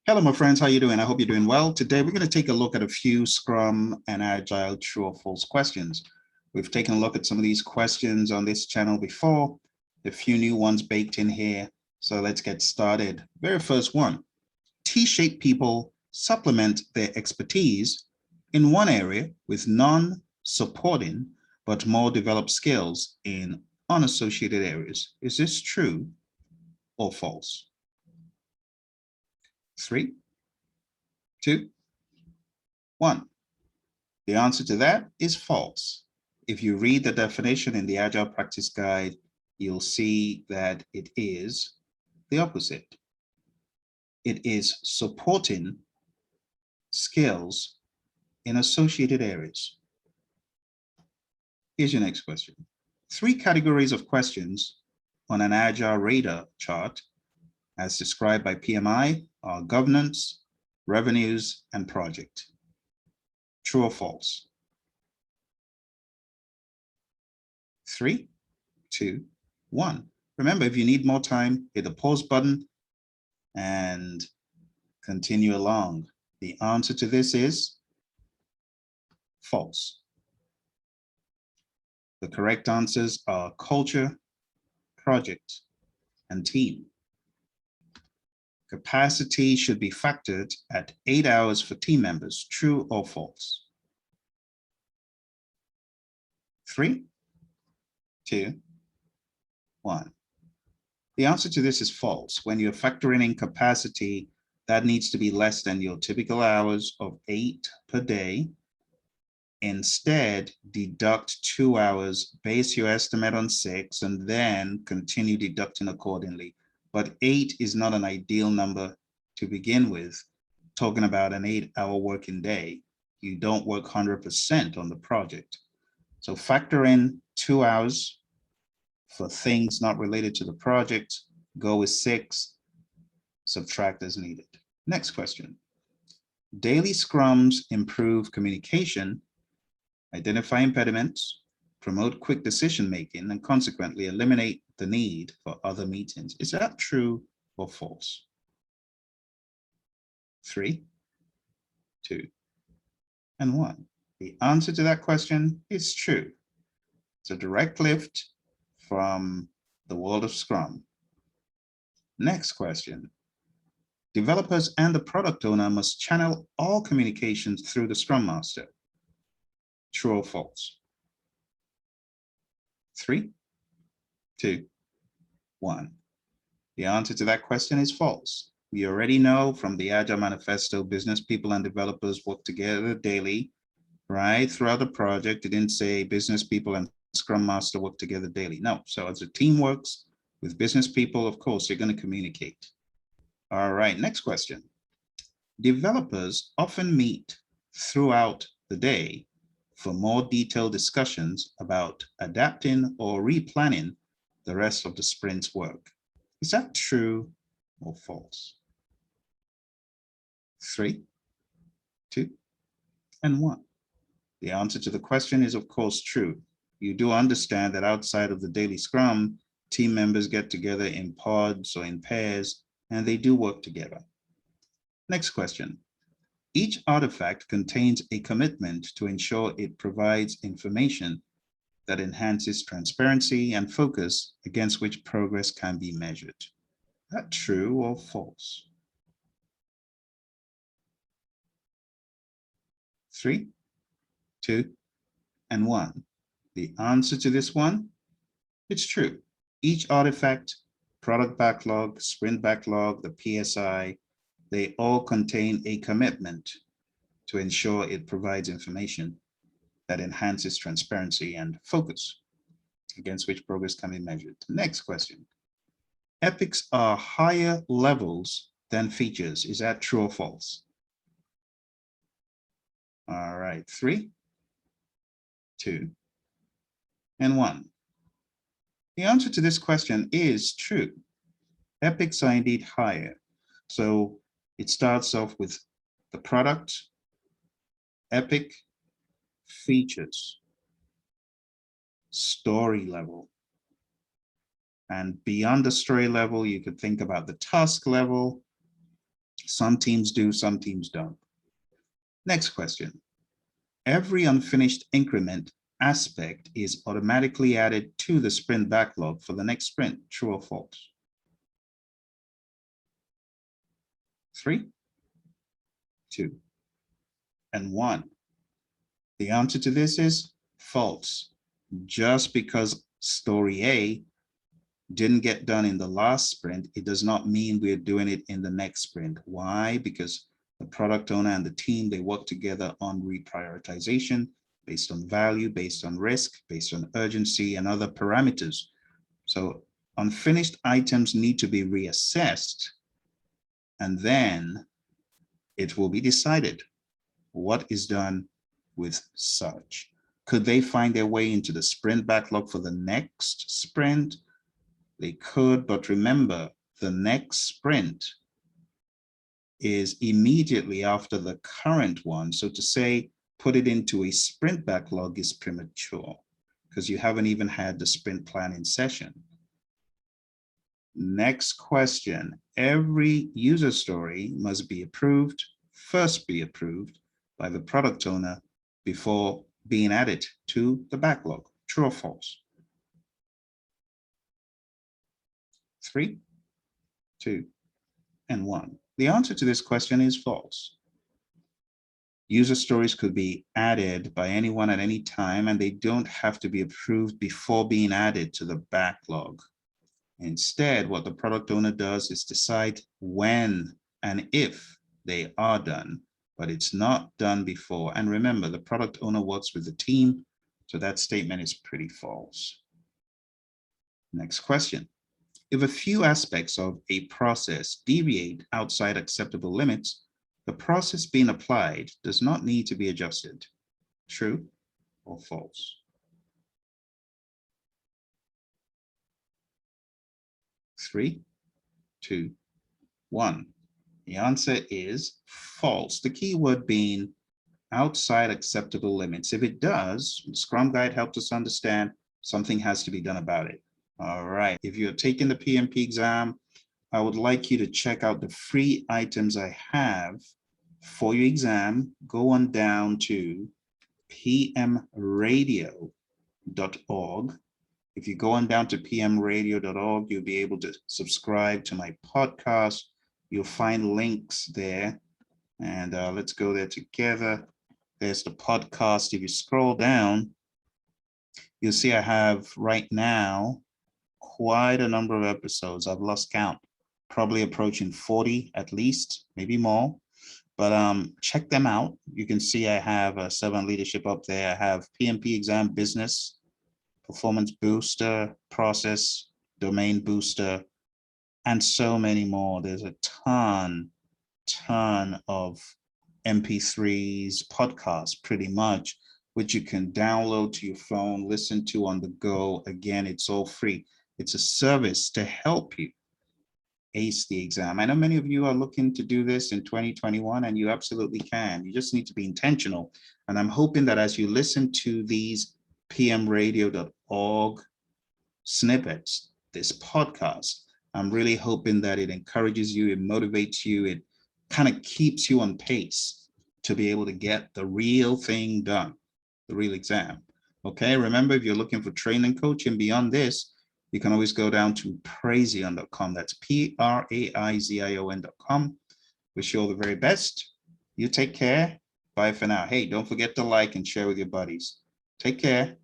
Hello, my friends. How you doing? I hope you're doing well. Today, we're going to take a look at a few Scrum and Agile true or false questions. We've taken a look at some of these questions on this channel before, a few new ones baked in here. So let's get started. Very first one, T-shaped people supplement their expertise in one area with non-supporting but more developed skills in unassociated areas. Is this true or false? 3, 2, 1. The answer to that is false. If you read the definition in the Agile Practice Guide, you'll see that it is the opposite. It is supporting skills in associated areas. Here's your next question. 3 categories of questions on an Agile radar chart, as described by PMI, are governance, revenues, and project. True or false? 3, 2, 1. Remember, if you need more time, hit the pause button and continue along. The answer to this is false. The correct answers are culture, project, and team. Capacity should be factored at 8 hours for team members. True or false? 3, 2, 1. The answer to this is false. When you're factoring in capacity, that needs to be less than your typical hours of 8 per day. Instead, deduct 2 hours, base your estimate on 6, and then continue deducting accordingly. But 8 is not an ideal number to begin with. Talking about an 8-hour working day, you don't work 100% on the project. So factor in 2 hours for things not related to the project, go with 6, subtract as needed. Next question. Daily scrums improve communication, identify impediments, promote quick decision-making, and consequently eliminate the need for other meetings. Is that true or false? 3, 2, and 1. The answer to that question is true. It's a direct lift from the world of Scrum. Next question. Developers and the product owner must channel all communications through the Scrum Master. True or false? 3, 2, 1. The answer to that question is false. We already know from the Agile Manifesto, business people and developers work together daily, right? Throughout the project, it didn't say business people and Scrum Master work together daily. No, so as a team works with business people, of course, you're going to communicate. All right, next question. Developers often meet throughout the day for more detailed discussions about adapting or replanning the rest of the sprint's work. Is that true or false? 3, 2, and 1. The answer to the question is, of course, true. You do understand that outside of the daily scrum, team members get together in pods or in pairs, and they do work together. Next question. Each artifact contains a commitment to ensure it provides information that enhances transparency and focus against which progress can be measured. Is that true or false? 3, 2, and 1. The answer to this one, it's true. Each artifact, product backlog, sprint backlog, the PSI, they all contain a commitment to ensure it provides information that enhances transparency and focus against which progress can be measured. Next question. Epics are higher levels than features. Is that true or false? All right, 3, 2, and 1. The answer to this question is true. Epics are indeed higher. So it starts off with the product, epic, features, story level. And beyond the story level, you could think about the task level, Some teams do, some teams don't. Next question. Every unfinished increment aspect is automatically added to the sprint backlog for the next sprint. True or false? 3, 2, and 1. The answer to this is false. Just because story A didn't get done in the last sprint, it does not mean we're doing it in the next sprint. Why? Because the product owner and the team, they work together on reprioritization based on value, based on risk, based on urgency and other parameters. So unfinished items need to be reassessed, and then it will be decided what is done with such. Could they find their way into the sprint backlog for the next sprint? They could, but remember, the next sprint is immediately after the current one. So to say, put it into a sprint backlog is premature because you haven't even had the sprint planning session. Next question. Every user story must be approved, first be approved by the product owner before being added to the backlog. True or false? 3, 2, and 1. The answer to this question is false. User stories could be added by anyone at any time, and they don't have to be approved before being added to the backlog. Instead, what the product owner does is decide when and if they are done, but it's not done before. And remember, the product owner works with the team, so that statement is pretty false. Next question. If a few aspects of a process deviate outside acceptable limits, the process being applied does not need to be adjusted. True or false? 3, 2, 1. The answer is false. The key word being outside acceptable limits. If it does, the Scrum Guide helps us understand something has to be done about it. All right. If you're taking the PMP exam, I would like you to check out the free items I have for your exam. Go on down to pmradio.org. If you go on down to pmradio.org, you'll be able to subscribe to my podcast. You'll find links there. And let's go there together. There's the podcast. If you scroll down, you'll see I have right now quite a number of episodes. I've lost count, probably approaching 40 at least, maybe more. But check them out. You can see I have a servant leadership up there. I have PMP exam business, performance booster, process, domain booster, and so many more. There's a ton of MP3s, podcasts, pretty much, which you can download to your phone, listen to on the go. Again, it's all free. It's a service to help you ace the exam. I know many of you are looking to do this in 2021, and you absolutely can. You just need to be intentional. And I'm hoping that as you listen to these pmradio.org snippets, this podcast, I'm really hoping that it encourages you, it motivates you, it kind of keeps you on pace to be able to get the real thing done, the real exam. Okay, remember, if you're looking for training, coaching beyond this, you can always go down to praizion.com. That's praizion.com. Wish you all the very best. You take care. Bye for now. Hey, don't forget to like and share with your buddies. Take care.